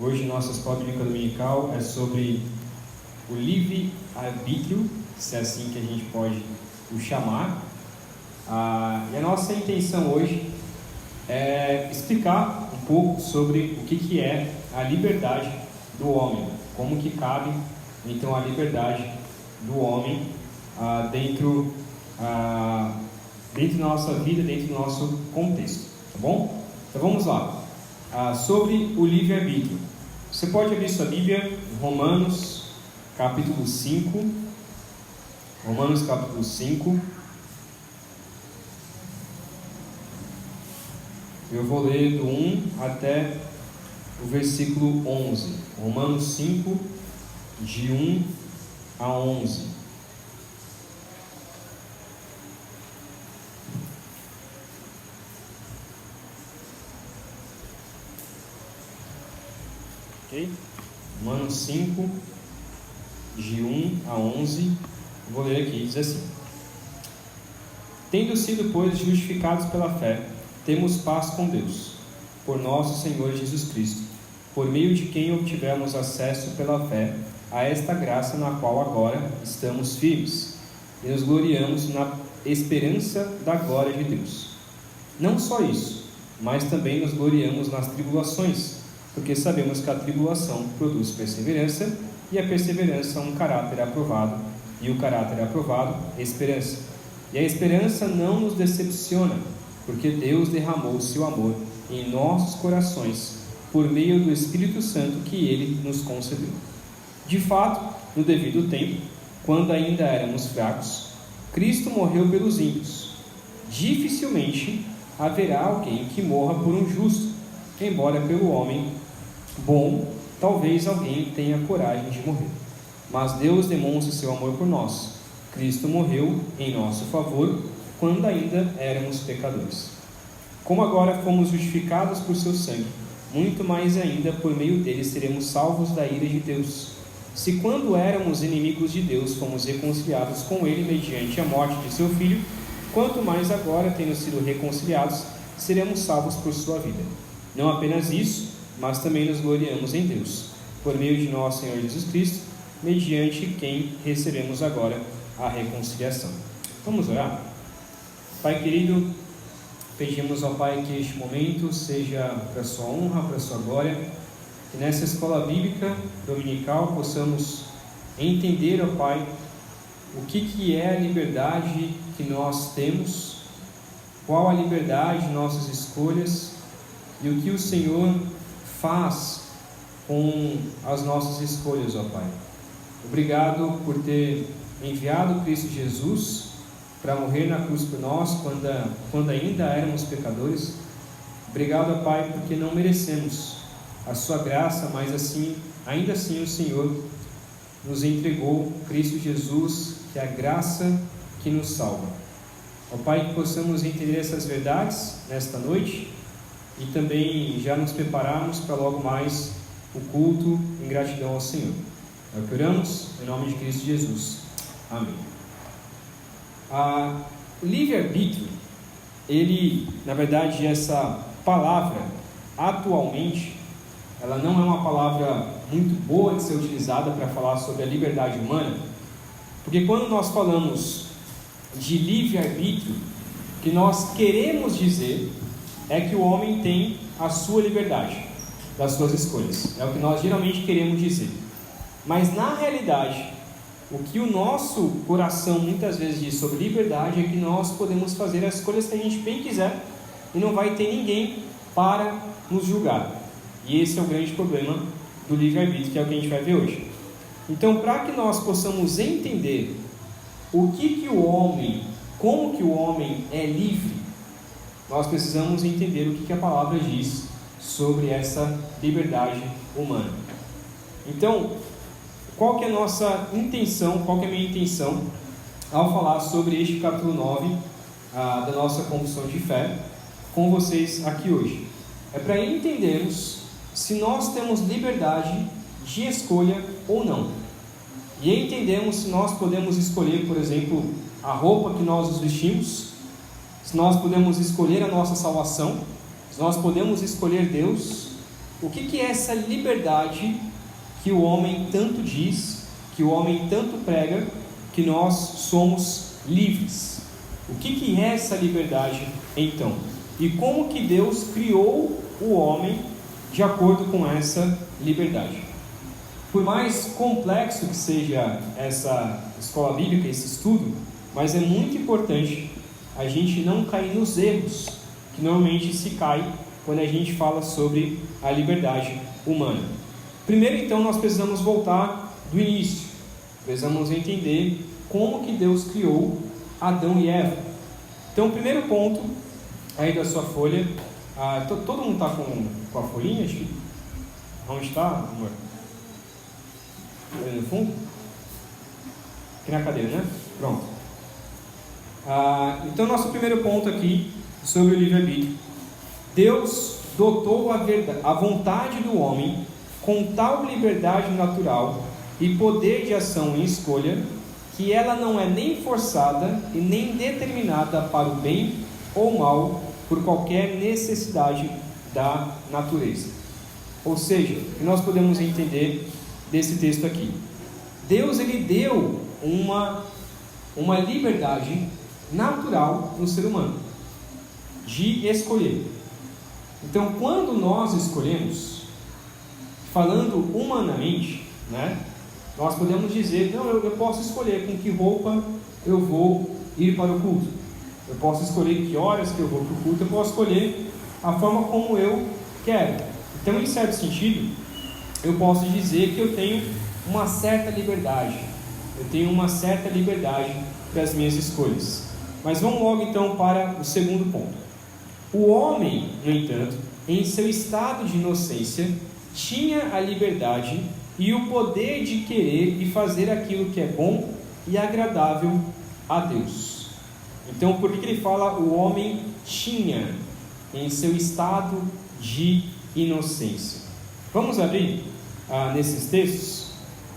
Hoje nossa escola bíblica dominical é sobre o livre-arbítrio, se é assim que a gente pode o chamar. E a nossa intenção hoje é explicar um pouco sobre o que é a liberdade do homem, como que cabe então a liberdade do homem dentro da nossa vida, dentro do nosso contexto, tá bom? Então vamos lá, sobre o livre-arbítrio. Você pode abrir sua Bíblia em Romanos capítulo 5. Romanos capítulo 5. Eu vou ler do 1 até o versículo 11. Romanos 5, de 1 a 11. Ok? Romanos 5, de 1 a 11. Vou ler aqui, diz assim: Tendo sido, pois, justificados pela fé, temos paz com Deus, por nosso Senhor Jesus Cristo, por meio de quem obtivemos acesso pela fé a esta graça na qual agora estamos firmes, e nos gloriamos na esperança da glória de Deus. Não só isso, mas também nos gloriamos nas tribulações, porque sabemos que a tribulação produz perseverança, e a perseverança um caráter aprovado, e o caráter aprovado, esperança. E a esperança não nos decepciona, porque Deus derramou seu amor em nossos corações por meio do Espírito Santo que Ele nos concedeu. De fato, no devido tempo, quando ainda éramos fracos, Cristo morreu pelos ímpios. Dificilmente haverá alguém que morra por um justo, embora pelo homem bom, talvez alguém tenha coragem de morrer. Mas Deus demonstra seu amor por nós. Cristo morreu em nosso favor, quando ainda éramos pecadores. Como agora fomos justificados por seu sangue, muito mais ainda por meio dele seremos salvos da ira de Deus. Se quando éramos inimigos de Deus, fomos reconciliados com ele mediante a morte de seu Filho, quanto mais agora, tendo sido reconciliados, seremos salvos por sua vida. Não apenas isso, mas também nos gloriamos em Deus, por meio de nosso Senhor Jesus Cristo, mediante quem recebemos agora a reconciliação. Vamos orar? Pai querido, pedimos ao Pai que este momento seja para a sua honra, para a sua glória, que nessa escola bíblica dominical possamos entender, ó Pai, o que é a liberdade que nós temos, qual a liberdade de nossas escolhas e o que o Senhor faz com as nossas escolhas, ó Pai. Obrigado por ter enviado Cristo Jesus para morrer na cruz por nós, quando ainda éramos pecadores. Obrigado, ó Pai, porque não merecemos a sua graça, mas ainda assim o Senhor nos entregou Cristo Jesus, que é a graça que nos salva. Ó Pai, que possamos entender essas verdades nesta noite e também já nos prepararmos para logo mais o culto em gratidão ao Senhor. É o que oramos, em nome de Cristo Jesus. Amém. O livre-arbítrio, na verdade, essa palavra, atualmente, ela não é uma palavra muito boa de ser utilizada para falar sobre a liberdade humana, porque quando nós falamos de livre-arbítrio, o que nós queremos dizer é que o homem tem a sua liberdade, das suas escolhas. É o que nós geralmente queremos dizer. Mas na realidade, o que o nosso coração muitas vezes diz sobre liberdade é que nós podemos fazer as escolhas que a gente bem quiser e não vai ter ninguém para nos julgar. E esse é o grande problema do livre-arbítrio, que é o que a gente vai ver hoje. Então, para que nós possamos entender como que o homem é livre, nós precisamos entender o que a palavra diz sobre essa liberdade humana. Então, qual que é a nossa intenção, qual que é a minha intenção ao falar sobre este capítulo 9 da nossa confissão de fé com vocês aqui hoje? É para entendermos se nós temos liberdade de escolha ou não. E entendemos se nós podemos escolher, por exemplo, a roupa que nós nos vestimos, se nós podemos escolher a nossa salvação, se nós podemos escolher Deus, o que é essa liberdade que o homem tanto diz, que o homem tanto prega, que nós somos livres? O que é essa liberdade então? E como que Deus criou o homem de acordo com essa liberdade? Por mais complexo que seja essa escola bíblica, esse estudo, mas é muito importante a gente não cair nos erros que normalmente se cai quando a gente fala sobre a liberdade humana. Primeiro, então, nós precisamos voltar do início. Precisamos entender como que Deus criou Adão e Eva. Então, o primeiro ponto aí da sua folha, todo mundo está com a folhinha? Acho que... Onde está, amor? Ali no fundo? Aqui na cadeira, né? Pronto. Então, nosso primeiro ponto aqui sobre o livre-arbítrio. Deus dotou a vontade do homem com tal liberdade natural e poder de ação e escolha, que ela não é nem forçada e nem determinada para o bem ou mal por qualquer necessidade da natureza. Ou seja, o que nós podemos entender desse texto aqui? Deus, ele deu uma liberdade natural no ser humano de escolher. Então, quando nós escolhemos, falando humanamente, né, nós podemos dizer, não, eu posso escolher com que roupa eu vou ir para o culto, eu posso escolher que horas que eu vou para o culto, eu posso escolher a forma como eu quero. Então, em certo sentido, eu posso dizer que eu tenho uma certa liberdade, para as minhas escolhas. Mas vamos logo então para o segundo ponto. O homem, no entanto, em seu estado de inocência, tinha a liberdade e o poder de querer e fazer aquilo que é bom e agradável a Deus. Então, por que ele fala o homem tinha em seu estado de inocência? Vamos abrir nesses textos.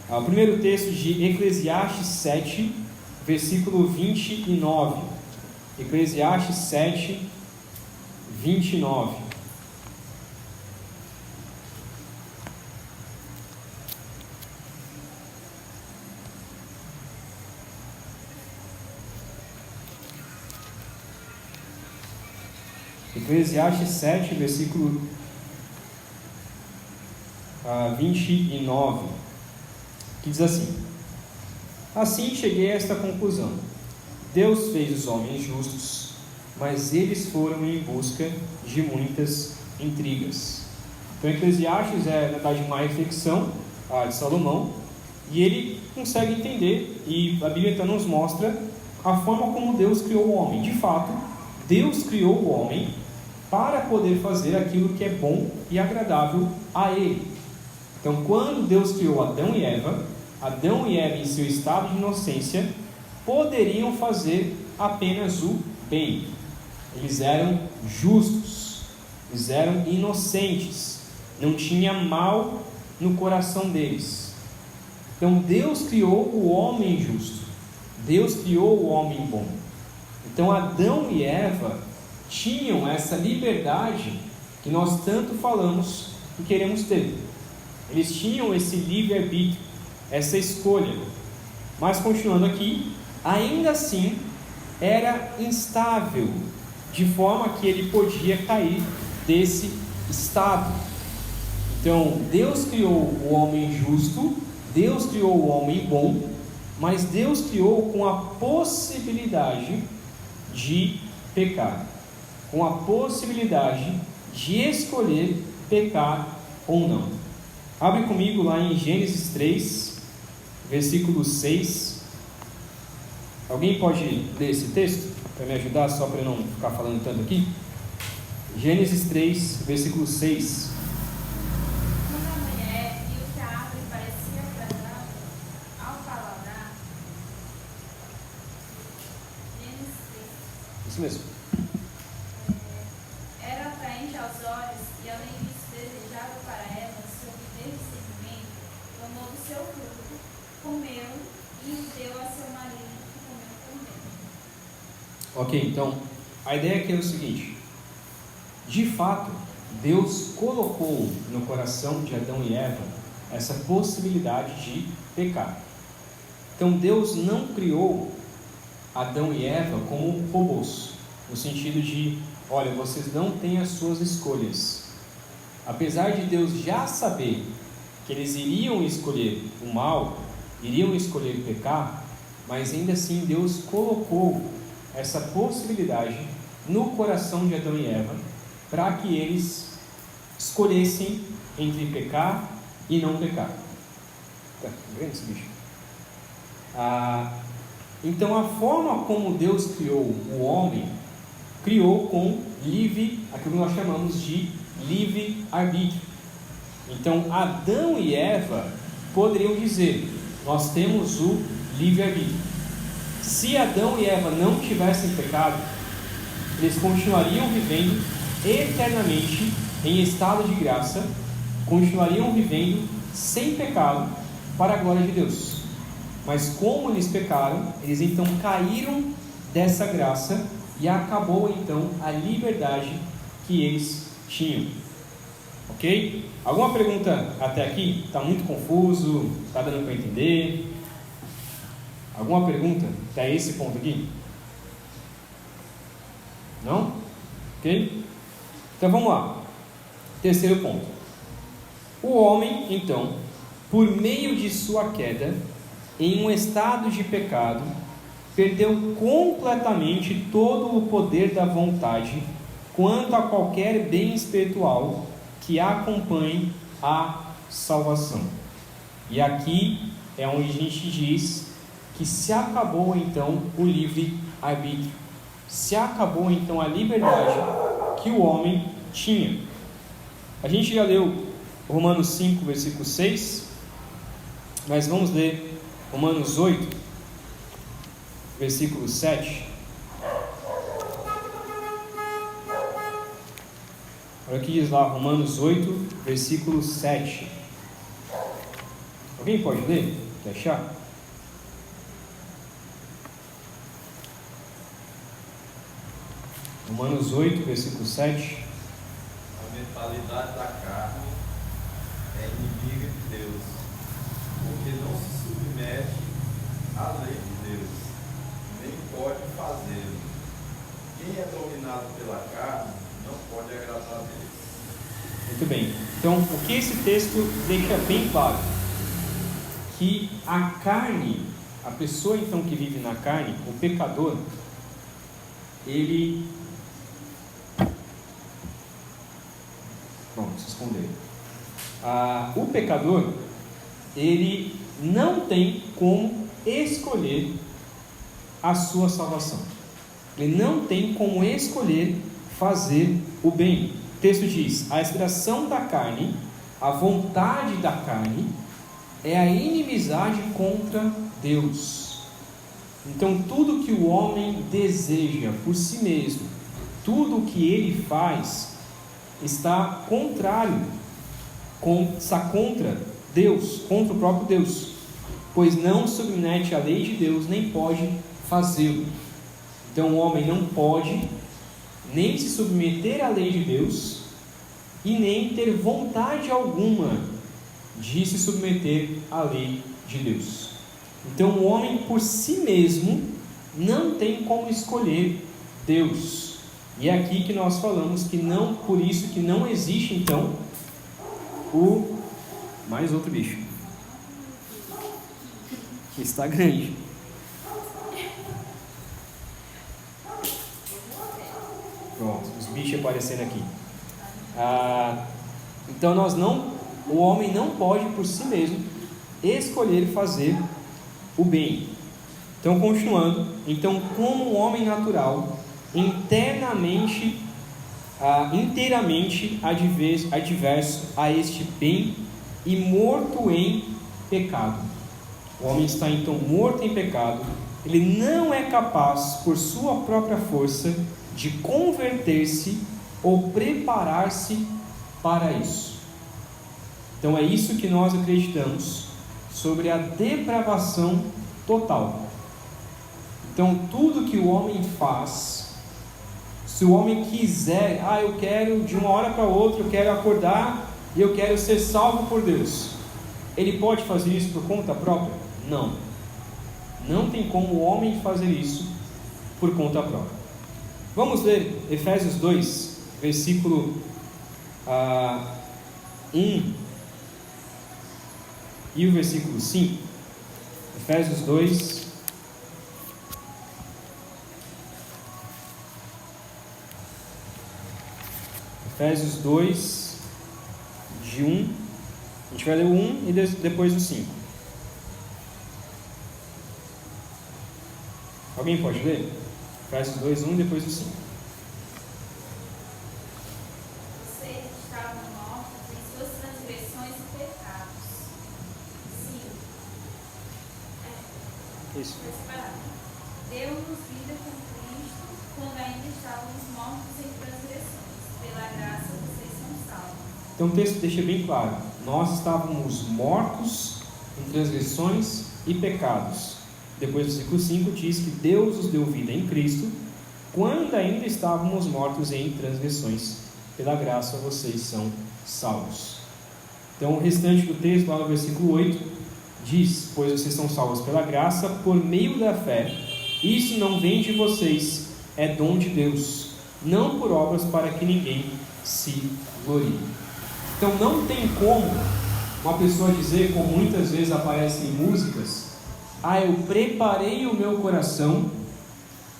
O primeiro texto de Eclesiastes 7, versículo 29. Eclesiastes 7, 29. Eclesiastes 7, versículo 29, que diz assim: assim cheguei a esta conclusão: Deus fez os homens justos, mas eles foram em busca de muitas intrigas. Então, Eclesiastes é, na verdade, uma reflexão de Salomão, e ele consegue entender, e a Bíblia então nos mostra a forma como Deus criou o homem. De fato, Deus criou o homem para poder fazer aquilo que é bom e agradável a ele. Então, quando Deus criou Adão e Eva em seu estado de inocência poderiam fazer apenas o bem. Eles eram justos, eles eram inocentes, não tinha mal no coração deles. Então Deus criou o homem justo, Deus criou o homem bom. Então Adão e Eva tinham essa liberdade que nós tanto falamos e queremos ter. Eles tinham esse livre-arbítrio, essa escolha. Mas continuando aqui, ainda assim era instável, de forma que ele podia cair desse estado. Então Deus criou o homem justo, Deus criou o homem bom, mas Deus criou com a possibilidade de pecar, com a possibilidade de escolher pecar ou não. Abre comigo lá em Gênesis 3, versículo 6. Alguém pode ler esse texto para me ajudar, só para eu não ficar falando tanto aqui? Gênesis 3, versículo 6. Quando a mulher viu que a árvore parecia agradável ao paladar. Gênesis 3. Isso mesmo. Era atraente aos olhos e, além disso, desejável para ela, se obter discernimento, tomou do seu fruto, comeu e deu a seu marido, que comeu também. Ok, então a ideia aqui é o seguinte: de fato, Deus colocou no coração de Adão e Eva essa possibilidade de pecar. Então Deus não criou Adão e Eva como robôs, no sentido de, olha, vocês não têm as suas escolhas. Apesar de Deus já saber que eles iriam escolher o mal, iriam escolher pecar, mas ainda assim Deus colocou essa possibilidade no coração de Adão e Eva para que eles escolhessem entre pecar e não pecar. Tá vendo esse bicho? Então a forma como Deus criou o homem, criou com aquilo que nós chamamos de livre-arbítrio. Então Adão e Eva poderiam dizer, nós temos o livre-arbítrio. Se Adão e Eva não tivessem pecado, eles continuariam vivendo eternamente em estado de graça, continuariam vivendo sem pecado para a glória de Deus. Mas como eles pecaram, eles então caíram dessa graça e acabou então a liberdade que eles tinham. Ok? Alguma pergunta até aqui? Está muito confuso? Está dando para entender? Alguma pergunta até esse ponto aqui? Não? Ok? Então vamos lá. Terceiro ponto. O homem, então, por meio de sua queda, em um estado de pecado, perdeu completamente todo o poder da vontade quanto a qualquer bem espiritual que acompanhe a salvação. E aqui é onde a gente diz que se acabou então o livre-arbítrio, se acabou então a liberdade que o homem tinha. A gente já leu Romanos 5, versículo 6, mas vamos ler Romanos 8, versículo 7. Olha o que diz lá, Romanos 8, versículo 7. Alguém pode ler? Quer achar? Romanos 8, versículo 7. A mentalidade da carne é inimiga de Deus, porque não se submete à lei de Deus, nem pode fazê-lo. Quem é dominado pela carne não pode agradar a Deus. Muito bem. Então, o que esse texto deixa bem claro? Que a carne, a pessoa então que vive na carne, o pecador, ele... Bom, se esconder. O pecador, ele não tem como escolher a sua salvação. Ele não tem como escolher fazer o bem. O texto diz: a aspiração da carne, a vontade da carne, é a inimizade contra Deus. Então tudo que o homem deseja por si mesmo, tudo que ele faz, está contrário, está contra Deus, contra o próprio Deus, pois não submete à lei de Deus, nem pode fazê-lo. Então o homem não pode nem se submeter à lei de Deus e nem ter vontade alguma de se submeter à lei de Deus. Então o homem por si mesmo não tem como escolher Deus. E é aqui que nós falamos que não, por isso que não existe então mais outro bicho que está grande. Pronto, os bichos aparecendo aqui. Então o homem não pode por si mesmo escolher fazer o bem. Então continuando, então como um homem natural, inteiramente adverso a este bem e morto em pecado. O homem está então morto em pecado, ele não é capaz por sua própria força de converter-se ou preparar-se para isso. Então é isso que nós acreditamos sobre a depravação total. Então tudo que o homem faz Se o homem quiser, eu quero de uma hora para outra, eu quero acordar e eu quero ser salvo por Deus, ele pode fazer isso por conta própria? Não. Não tem como o homem fazer isso por conta própria. Vamos ler Efésios 2, versículo 1 e o versículo 5. Efésios 2. Efésios 2, de 1. A gente vai ler o 1 e depois o 5. Alguém pode ler? Efésios 2, 1 e depois o 5. Vocês estavam mortos em suas transgressões e pecados. Isso. Deu-nos vida com Cristo quando ainda estávamos mortos em transgressões. Pela graça vocês são salvos. Então o texto deixa bem claro: nós estávamos mortos em transgressões e pecados. Depois do versículo 5 diz que Deus nos deu vida em Cristo quando ainda estávamos mortos em transgressões. Pela graça vocês são salvos. Então o restante do texto, lá no versículo 8, diz: pois vocês são salvos pela graça por meio da fé. Isso não vem de vocês, é dom de Deus, não por obras para que ninguém se glorie. Então não tem como uma pessoa dizer, como muitas vezes aparece em músicas: eu preparei o meu coração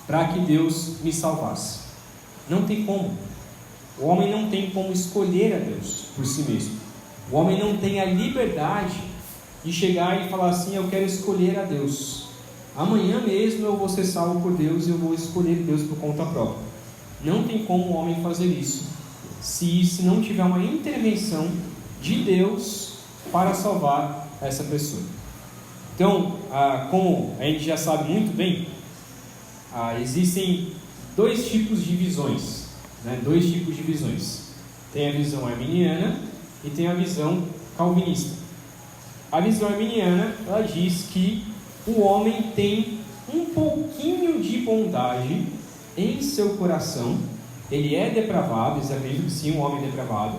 para que Deus me salvasse. Não tem como. O homem não tem como escolher a Deus por si mesmo. O homem não tem a liberdade de chegar e falar assim: eu quero escolher a Deus. Amanhã mesmo eu vou ser salvo por Deus e eu vou escolher Deus por conta própria. Não tem como o homem fazer isso se não tiver uma intervenção de Deus para salvar essa pessoa. Então, como a gente já sabe muito bem, existem dois tipos de visões, né? Dois tipos de visões. Tem a visão arminiana e tem a visão calvinista. A visão arminiana, ela diz que o homem tem um pouquinho de bondade em seu coração. Ele é depravado, eles acreditam que sim, um homem é depravado,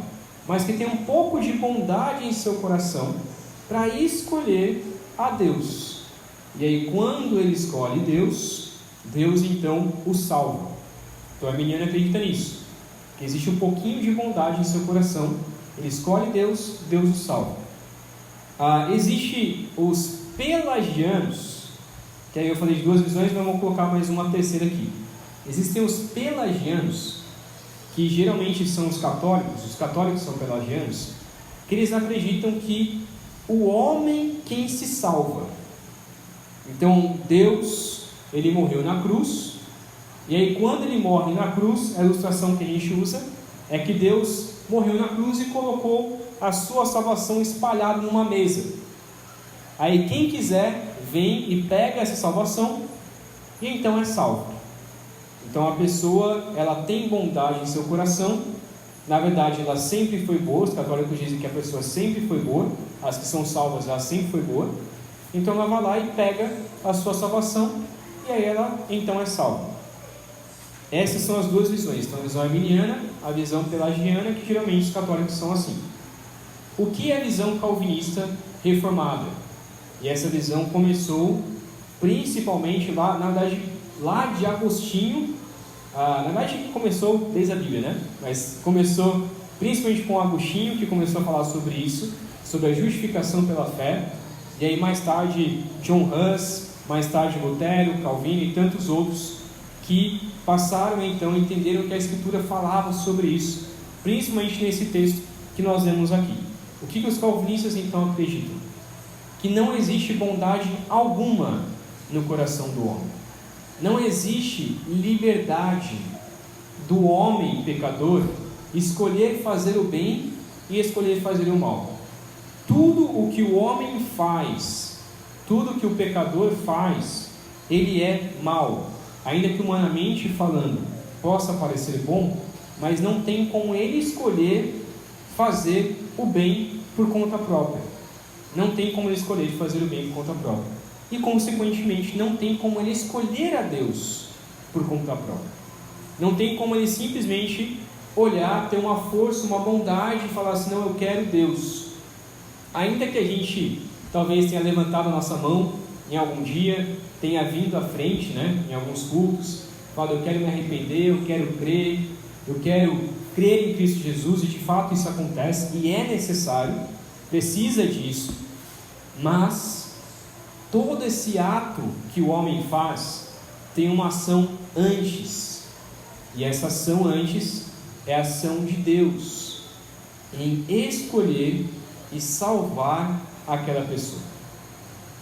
mas que tem um pouco de bondade em seu coração para escolher a Deus. E aí quando ele escolhe Deus, Deus então o salva. Então a arminiana acredita nisso, que existe um pouquinho de bondade em seu coração, ele escolhe Deus, Deus o salva. Existe os pelagianos, que aí eu falei de duas visões, mas vamos colocar mais uma terceira aqui. Existem os pelagianos, que geralmente são os católicos são pelagianos, que eles acreditam que o homem quem se salva. Então Deus, ele morreu na cruz, e aí quando ele morre na cruz, a ilustração que a gente usa é que Deus morreu na cruz e colocou a sua salvação espalhada numa mesa. Aí quem quiser vem e pega essa salvação e então é salvo. Então a pessoa, ela tem bondade em seu coração. Na verdade ela sempre foi boa. Os católicos dizem que a pessoa sempre foi boa. As que são salvas, ela sempre foi boa. Então ela vai lá e pega a sua salvação e aí ela então é salva. Essas são as duas visões. Então a visão arminiana, a visão pelagiana, que geralmente os católicos são assim. O que é a visão calvinista reformada? E essa visão começou principalmente lá, na verdade, lá de Agostinho. Na verdade começou desde a Bíblia, né? Mas começou principalmente com Agostinho, que começou a falar sobre isso, sobre a justificação pela fé. E aí mais tarde John Hus, mais tarde Lutero, Calvino e tantos outros que passaram então, entenderam que a Escritura falava sobre isso, principalmente nesse texto que nós lemos aqui. O que os calvinistas então acreditam? Que não existe bondade alguma no coração do homem. Não existe liberdade do homem pecador escolher fazer o bem e escolher fazer o mal. Tudo o que o homem faz, tudo que o pecador faz, ele é mal. Ainda que humanamente falando possa parecer bom, mas não tem como ele escolher fazer o bem por conta própria. Não tem como ele escolher fazer o bem por conta própria. E consequentemente não tem como ele escolher a Deus por conta própria. Não tem como ele simplesmente olhar, ter uma força, uma bondade e falar assim, não, eu quero Deus. Ainda que a gente talvez tenha levantado a nossa mão em algum dia, tenha vindo à frente, né, em alguns cultos, falado, eu quero me arrepender, eu quero crer em Cristo Jesus, e de fato isso acontece, e é necessário, precisa disso, mas todo esse ato que o homem faz tem uma ação antes, e essa ação antes é a ação de Deus em escolher e salvar aquela pessoa.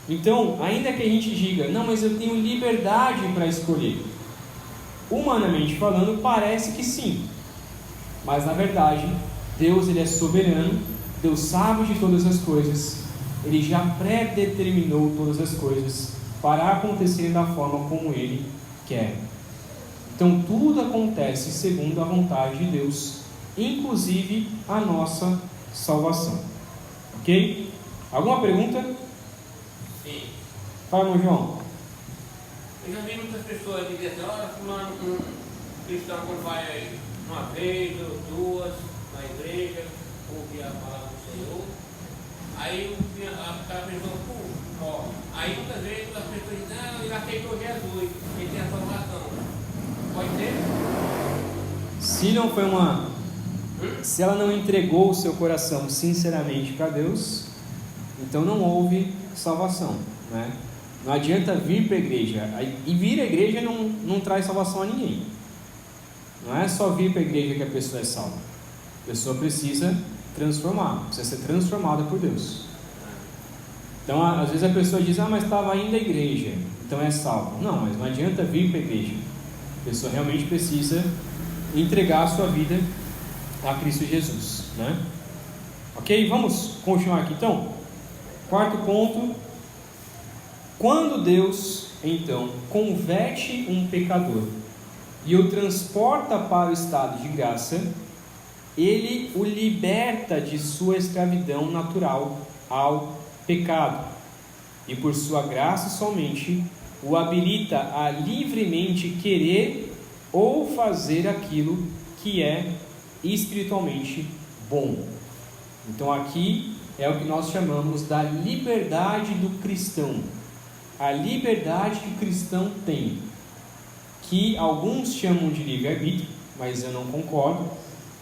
Então, ainda que a gente diga, não, mas eu tenho liberdade para escolher, humanamente falando, parece que sim, mas na verdade, Deus ele é soberano, Deus sabe de todas as coisas, Ele já predeterminou todas as coisas para acontecerem da forma como Ele quer. Então tudo acontece segundo a vontade de Deus, inclusive a nossa salvação. Ok? Alguma pergunta? Sim. Fala, meu João. Eu já vi muitas pessoas dizendo assim, olha, fulano, um cristão quando vai uma vez ou duas na igreja, ouvir a palavra do Senhor, aí aquela pessoa morre. Aí muitas vezes as pessoas dizem, não, ele aceitou Jesus, ele tem a salvação. Pode ser? Se ela não entregou o seu coração sinceramente para Deus, então não houve salvação, né? Não adianta vir para a igreja, e vir à igreja não traz salvação a ninguém. Não é só vir para a igreja que a pessoa é salva. A pessoa precisa transformar, precisa ser transformada por Deus. Então às vezes a pessoa diz, mas estava indo à igreja, então é salvo. Não, mas não adianta vir para a igreja. A pessoa realmente precisa entregar a sua vida a Cristo Jesus, né? Ok? Vamos continuar aqui então. Quarto ponto. Quando Deus então converte um pecador e o transporta para o estado de graça, Ele o liberta de sua escravidão natural ao pecado, e por sua graça somente o habilita a livremente querer ou fazer aquilo que é espiritualmente bom. Então aqui é o que nós chamamos da liberdade do cristão, a liberdade que o cristão tem, que alguns chamam de livre-arbítrio, mas eu não concordo,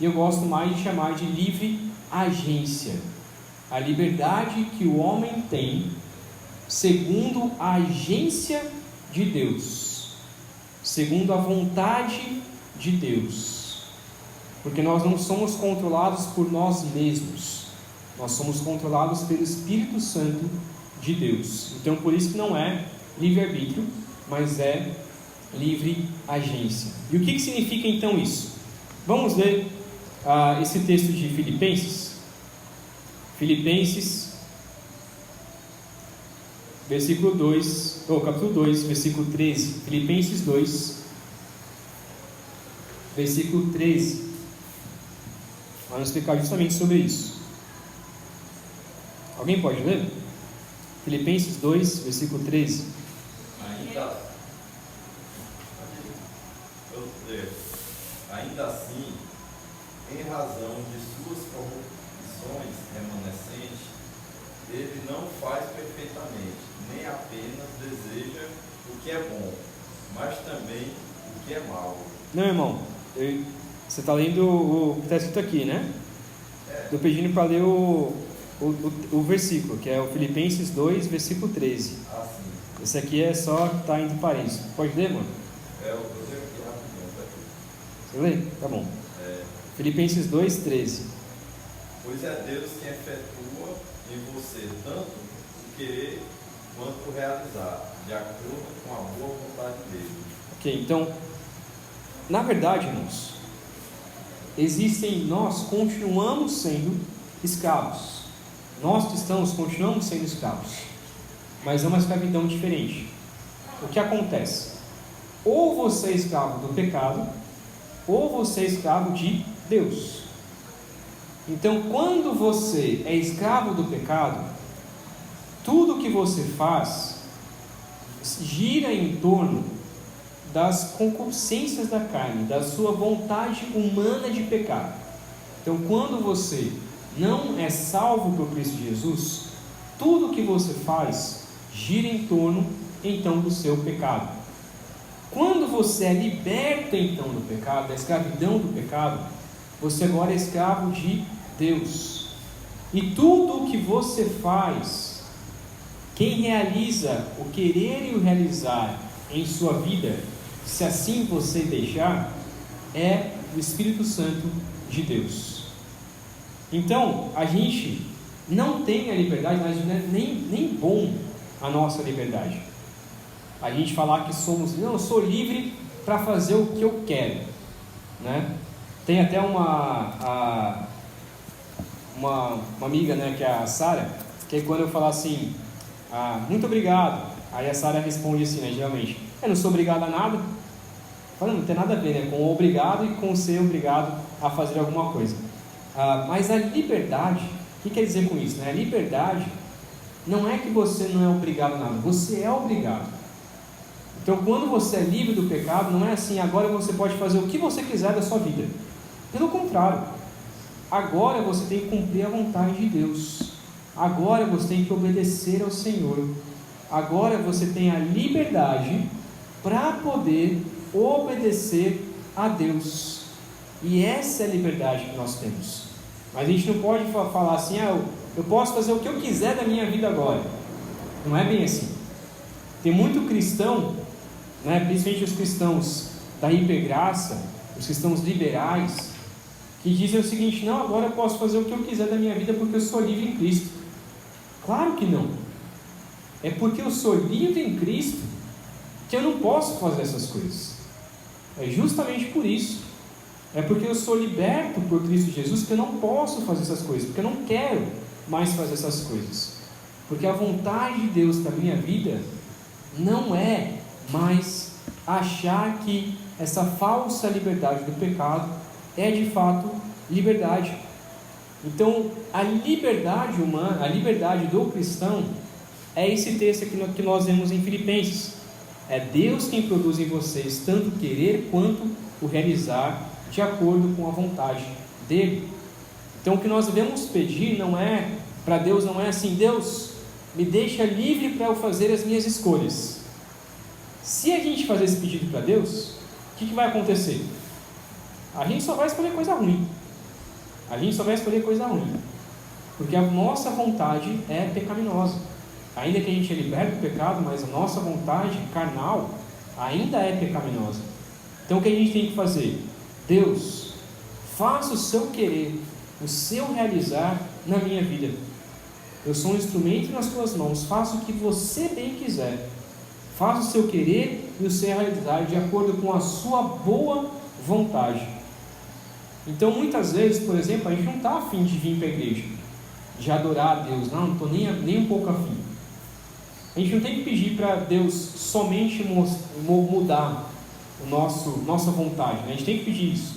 e eu gosto mais de chamar de livre agência, a liberdade que o homem tem segundo a agência de Deus, segundo a vontade de Deus, porque nós não somos controlados por nós mesmos, nós somos controlados pelo Espírito Santo de Deus. Então por isso que não é livre-arbítrio, mas é livre agência. E o que significa então isso? Vamos ler esse texto de Filipenses, versículo 2, capítulo 2, versículo 13. Filipenses 2, versículo 13. Vamos explicar justamente sobre isso. Alguém pode ler? Filipenses 2, versículo 13. Ainda assim, em razão de suas corrupções remanescentes, ele não faz perfeitamente, nem apenas deseja o que é bom, mas também o que é mau. Não, irmão, você está lendo o que está escrito aqui, né? Estou pedindo para ler o versículo, que é o Filipenses 2, versículo 13. Ah, sim. Esse aqui é só que está entre parênteses. Pode ler, mano? Eu leio aqui rapidinho, tá aqui. Você lê? Tá bom. Filipenses 2, 13. Pois é Deus quem efetua em você tanto o querer quanto o realizar, de acordo com a boa vontade dele. Ok, então, na verdade, irmãos, nós continuamos sendo escravos. Nós cristãos continuamos sendo escravos, mas é uma escravidão diferente. O que acontece? Ou você é escravo do pecado, ou você é escravo de Deus. Então, quando você é escravo do pecado, tudo que você faz gira em torno das concupiscências da carne, da sua vontade humana de pecar. Então, quando você não é salvo por Cristo Jesus, tudo que você faz gira em torno, então, do seu pecado. Quando você é liberto, então, do pecado, da escravidão do pecado, você agora é escravo de Deus. E tudo o que você faz, quem realiza o querer e o realizar em sua vida, se assim você deixar, é o Espírito Santo de Deus. Então, a gente não tem a liberdade, mas não é nem bom a nossa liberdade. A gente falar que eu sou livre para fazer o que eu quero, né? Tem até uma amiga, né, que é a Sara, que quando eu falar assim, muito obrigado, aí a Sara responde assim, né, geralmente, eu não sou obrigado a nada. Fala, não tem nada a ver, né, com o obrigado e com ser obrigado a fazer alguma coisa. Mas a liberdade, o que quer dizer com isso, né? A liberdade não é que você não é obrigado a nada, você é obrigado. Então, quando você é livre do pecado, não é assim, agora você pode fazer o que você quiser da sua vida. Pelo contrário, agora você tem que cumprir a vontade de Deus. Agora você tem que obedecer ao Senhor. Agora você tem a liberdade para poder obedecer a Deus. E essa é a liberdade que nós temos. Mas a gente não pode falar assim, eu posso fazer o que eu quiser da minha vida agora. Não é bem assim. Tem muito cristão, né, principalmente os cristãos da hipergraça, os cristãos liberais, que dizem o seguinte, não, agora eu posso fazer o que eu quiser da minha vida porque eu sou livre em Cristo. Claro que não. É porque eu sou livre em Cristo que eu não posso fazer essas coisas. É justamente por isso. É porque eu sou liberto por Cristo Jesus que eu não posso fazer essas coisas, porque eu não quero mais fazer essas coisas. Porque a vontade de Deus para a minha vida não é mais achar que essa falsa liberdade do pecado é de fato liberdade. Então, a liberdade humana, a liberdade do cristão, é esse texto aqui que nós vemos em Filipenses. É Deus quem produz em vocês tanto o querer quanto o realizar de acordo com a vontade dele. Então, o que nós devemos pedir não é para Deus, não é assim, Deus, me deixa livre para eu fazer as minhas escolhas. Se a gente fazer esse pedido para Deus, o que vai acontecer? A gente só vai escolher coisa ruim. A gente só vai escolher coisa ruim. Porque a nossa vontade é pecaminosa. Ainda que a gente é liberto do pecado, mas a nossa vontade carnal ainda é pecaminosa. Então o que a gente tem que fazer? Deus, faça o seu querer, o seu realizar na minha vida. Eu sou um instrumento nas tuas mãos, faça o que você bem quiser. Faça o seu querer e o seu realizar de acordo com a sua boa vontade. Então muitas vezes, por exemplo, a gente não está afim de vir para a igreja, de adorar a Deus, não estou nem um pouco afim. A gente não tem que pedir para Deus somente mudar nossa vontade, né? A gente tem que pedir isso,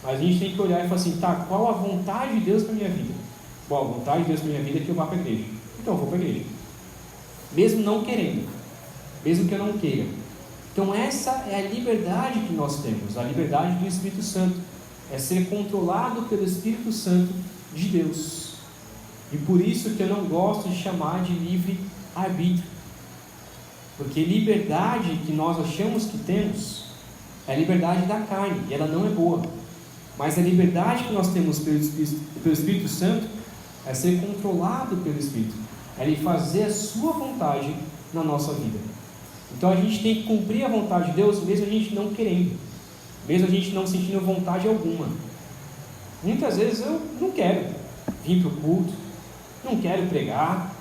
mas a gente tem que olhar e falar assim, tá, qual a vontade de Deus para a minha vida? Bom, a vontade de Deus para a minha vida é que eu vá para a igreja, então eu vou para a igreja, mesmo não querendo, mesmo que eu não queira. Então essa é a liberdade que nós temos, a liberdade do Espírito Santo, é ser controlado pelo Espírito Santo de Deus. E por isso que eu não gosto de chamar de livre-arbítrio, porque liberdade que nós achamos que temos é a liberdade da carne, e ela não é boa. Mas a liberdade que nós temos pelo Espírito Santo é ser controlado pelo Espírito, é Ele fazer a sua vontade na nossa vida. Então a gente tem que cumprir a vontade de Deus, mesmo a gente não querendo, mesmo a gente não sentindo vontade alguma. Muitas vezes eu não quero vir para o culto, não quero pregar,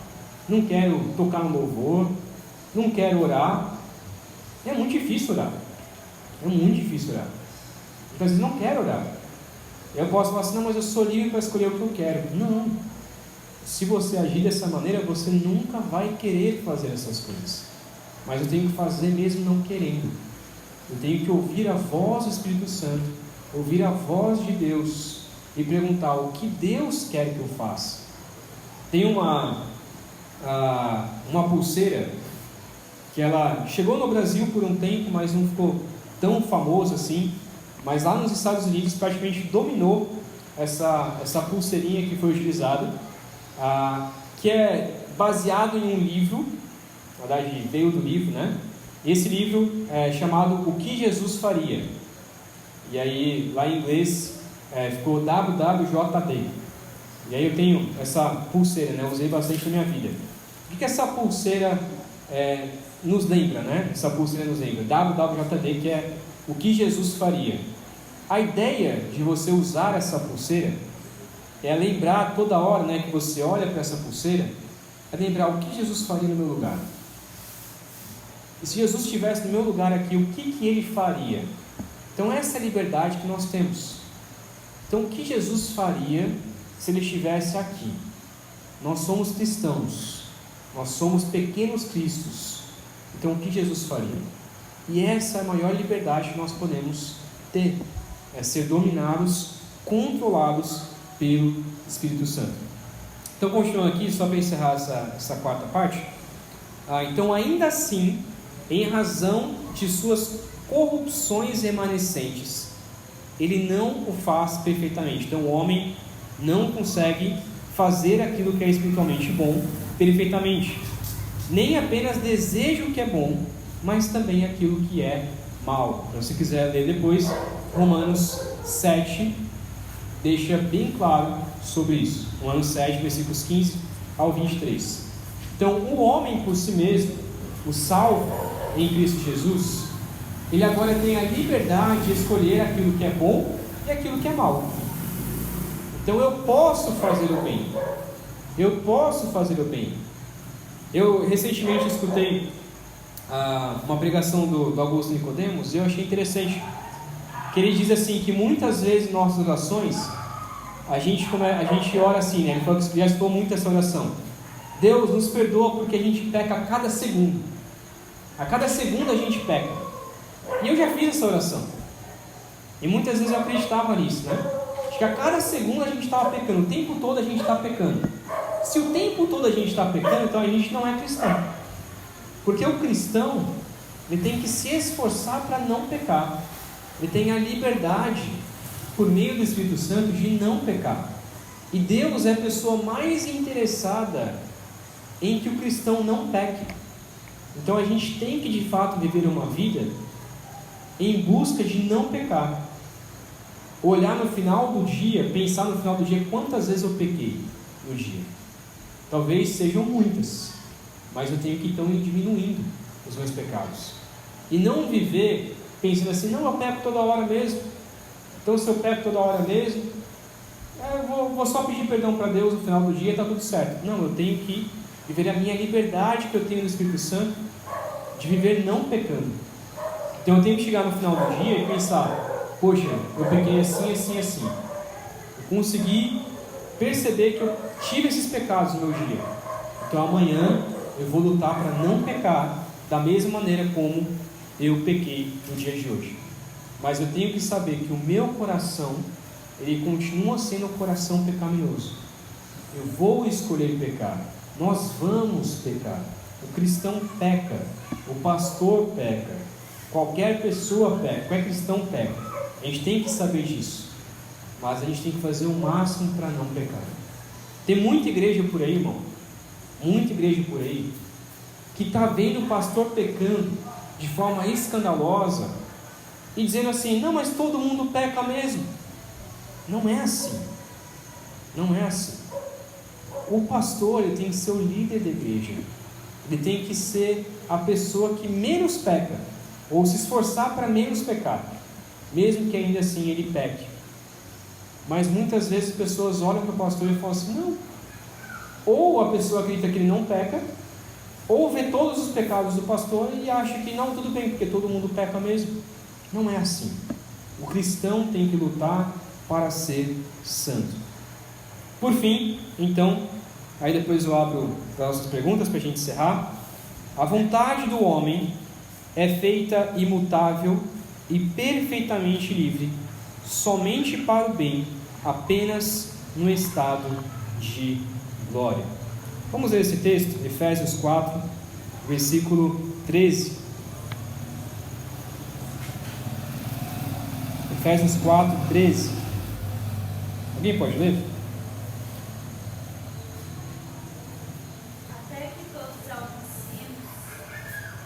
não quero tocar no louvor, não quero orar. É muito difícil orar. É muito difícil orar. Muitas vezes não quero orar. Eu posso falar assim, não, mas eu sou livre para escolher o que eu quero. Não. Se você agir dessa maneira, você nunca vai querer fazer essas coisas. Mas eu tenho que fazer mesmo não querendo. Eu tenho que ouvir a voz do Espírito Santo, ouvir a voz de Deus e perguntar o que Deus quer que eu faça. Tem uma pulseira que ela chegou no Brasil por um tempo, mas não ficou tão famoso assim. Mas lá nos Estados Unidos praticamente dominou essa pulseirinha que foi utilizada, que é baseado em um livro, na verdade veio do livro, né? Esse livro é chamado O que Jesus Faria. E aí lá em inglês ficou WWJD. E aí eu tenho essa pulseira, né? Eu usei bastante na minha vida. O que essa pulseira nos lembra, né? Essa pulseira nos lembra WWJD, que é o que Jesus faria. A ideia de você usar essa pulseira é lembrar toda hora, né, que você olha para essa pulseira, é lembrar o que Jesus faria no meu lugar. E se Jesus estivesse no meu lugar aqui, o que ele faria? Então essa é a liberdade que nós temos. Então o que Jesus faria se ele estivesse aqui? Nós somos cristãos, nós somos pequenos cristos. Então o que Jesus faria? E essa é a maior liberdade que nós podemos ter, é ser dominados, controlados pelo Espírito Santo. Então continuando aqui, só para encerrar essa quarta parte. Então ainda assim, em razão de suas corrupções remanescentes, ele não o faz perfeitamente. Então o homem não consegue fazer aquilo que é espiritualmente bom perfeitamente, nem apenas deseja o que é bom, mas também aquilo que é mal. Então, se quiser ler depois, Romanos 7 deixa bem claro sobre isso. Romanos 7, versículos 15 ao 23. Então o homem por si mesmo, o salvo em Cristo Jesus, ele agora tem a liberdade de escolher aquilo que é bom e aquilo que é mal. Então eu posso fazer o bem. Eu posso fazer o bem. Eu recentemente escutei uma pregação do Augusto Nicodemos e eu achei interessante. Que ele diz assim, que muitas vezes em nossas orações, a gente ora assim, né? Ele falou que já citou muito essa oração. Deus nos perdoa porque a gente peca a cada segundo. A cada segundo a gente peca. E eu já fiz essa oração. E muitas vezes eu acreditava nisso, né? Acho que a cada segundo a gente estava pecando. O tempo todo a gente está pecando. Se o tempo todo a gente está pecando, então a gente não é cristão. Porque o cristão, ele tem que se esforçar para não pecar. Ele tem a liberdade, por meio do Espírito Santo, de não pecar. E Deus é a pessoa mais interessada em que o cristão não peque. Então a gente tem que de fato viver uma vida em busca de não pecar. Olhar no final do dia, pensar no final do dia quantas vezes eu pequei no dia. Talvez sejam muitas, mas eu tenho que então ir diminuindo os meus pecados. E não viver pensando assim, não, eu peco toda hora mesmo. Então se eu peco toda hora mesmo, eu vou só pedir perdão para Deus no final do dia e está tudo certo. Não, eu tenho que viver a minha liberdade que eu tenho no Espírito Santo, de viver não pecando. Então eu tenho que chegar no final do dia e pensar, poxa, eu pequei assim, assim, assim. Eu consegui perceber que eu tive esses pecados no meu dia. Então amanhã eu vou lutar para não pecar da mesma maneira como eu pequei no dia de hoje. Mas eu tenho que saber que o meu coração, ele continua sendo um coração pecaminoso. Eu vou escolher pecar. Nós vamos pecar. O cristão peca. O pastor peca. Qualquer pessoa peca. Qualquer cristão peca. A gente tem que saber disso. Mas a gente tem que fazer o máximo para não pecar. Tem muita igreja por aí, irmão. Muita igreja por aí que está vendo o pastor pecando de forma escandalosa e dizendo assim, não, mas todo mundo peca mesmo. Não é assim. Não é assim. O pastor, ele tem que ser o líder da igreja. Ele tem que ser a pessoa que menos peca, ou se esforçar para menos pecar, mesmo que ainda assim ele peque. Mas muitas vezes as pessoas olham para o pastor e falam assim, não. Ou a pessoa acredita que ele não peca, ou vê todos os pecados do pastor e acha que não, tudo bem, porque todo mundo peca mesmo. Não é assim. O cristão tem que lutar para ser santo. Por fim, então, aí depois eu abro para as nossas perguntas para a gente encerrar. A vontade do homem é feita imutável e perfeitamente livre, somente para o bem, apenas no estado de glória. Vamos ler esse texto, Efésios 4, versículo 13. Efésios 4, 13. Alguém pode ler? Até que todos alcancemos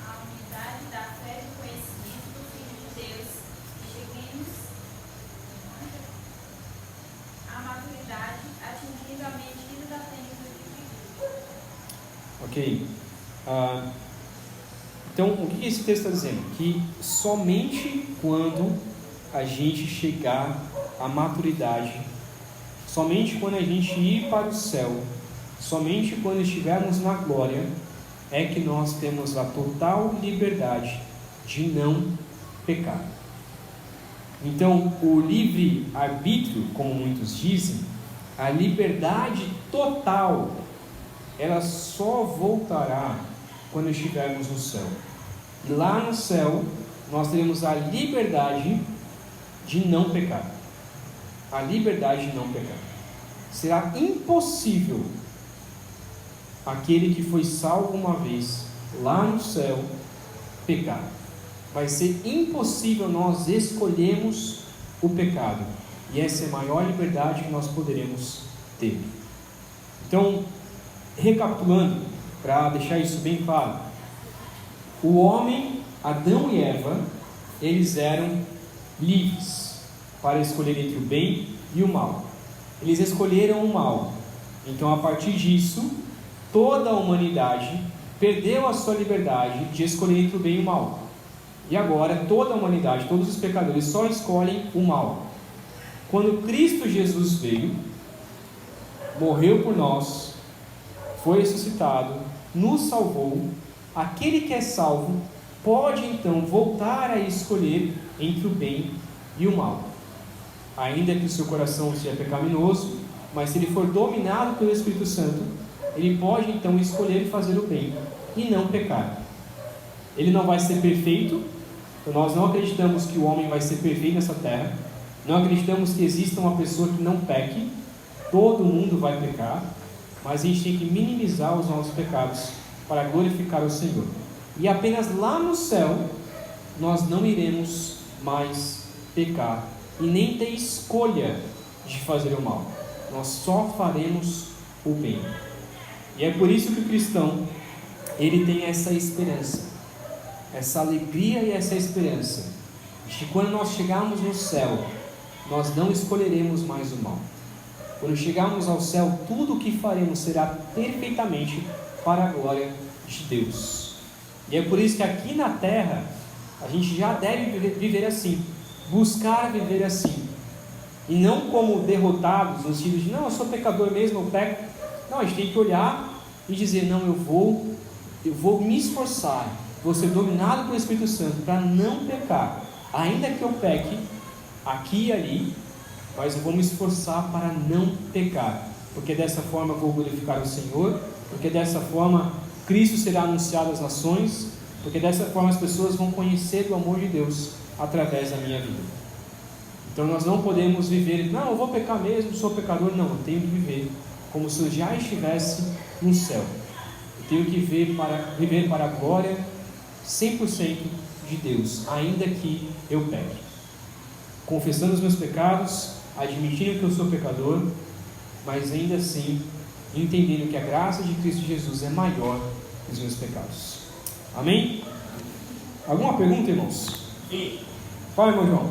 a unidade da fé e do conhecimento do Filho de Deus e cheguemos à maturidade, atingindo a medida da plenitude de Cristo. Ok. Então, o que esse texto está dizendo? Que somente quando a gente chegar à maturidade, somente quando a gente ir para o céu, somente quando estivermos na glória, é que nós temos a total liberdade de não pecar. Então, o livre-arbítrio, como muitos dizem, a liberdade total, ela só voltará quando estivermos no céu. E lá no céu, nós teremos a liberdade de não pecar. A liberdade de não pecar. Será impossível aquele que foi salvo uma vez lá no céu pecar. Vai ser impossível nós escolhermos o pecado. E essa é a maior liberdade que nós poderemos ter. Então, recapitulando, para deixar isso bem claro, o homem, Adão e Eva, eles eram livres para escolher entre o bem e o mal. Eles escolheram o mal. Então, a partir disso, toda a humanidade perdeu a sua liberdade de escolher entre o bem e o mal. E agora, toda a humanidade, todos os pecadores só escolhem o mal. Quando Cristo Jesus veio, morreu por nós, foi ressuscitado, nos salvou, aquele que é salvo pode então voltar a escolher entre o bem e o mal. Ainda que o seu coração seja pecaminoso, mas se ele for dominado pelo Espírito Santo, ele pode então escolher fazer o bem e não pecar. Ele não vai ser perfeito, então nós não acreditamos que o homem vai ser perfeito nessa terra, não acreditamos que exista uma pessoa que não peque, todo mundo vai pecar, mas a gente tem que minimizar os nossos pecados para glorificar o Senhor. E apenas lá no céu nós não iremos mais pecar e nem ter escolha de fazer o mal. Nós só faremos o bem. E é por isso que o cristão, ele tem essa esperança, essa alegria e essa esperança de que quando nós chegarmos no céu, nós não escolheremos mais o mal. Quando chegarmos ao céu, tudo o que faremos será perfeitamente para a glória de Deus. E é por isso que aqui na terra a gente já deve viver assim, buscar viver assim, e não como derrotados, no sentido de, não, eu sou pecador mesmo, eu peco. Não, a gente tem que olhar e dizer, não, eu vou me esforçar, vou ser dominado pelo Espírito Santo para não pecar, ainda que eu peque aqui e ali, mas eu vou me esforçar para não pecar, porque dessa forma eu vou glorificar o Senhor, porque dessa forma Cristo será anunciado às nações, porque dessa forma as pessoas vão conhecer o amor de Deus através da minha vida. Então nós não podemos viver, não, eu vou pecar mesmo, sou pecador. Não, eu tenho que viver como se eu já estivesse no céu. Eu tenho que viver para a glória 100% de Deus, ainda que eu peque, confessando os meus pecados, admitindo que eu sou pecador, mas ainda assim entendendo que a graça de Cristo Jesus é maior que os meus pecados. Amém? Alguma pergunta, irmãos? Sim. Fala, irmão João.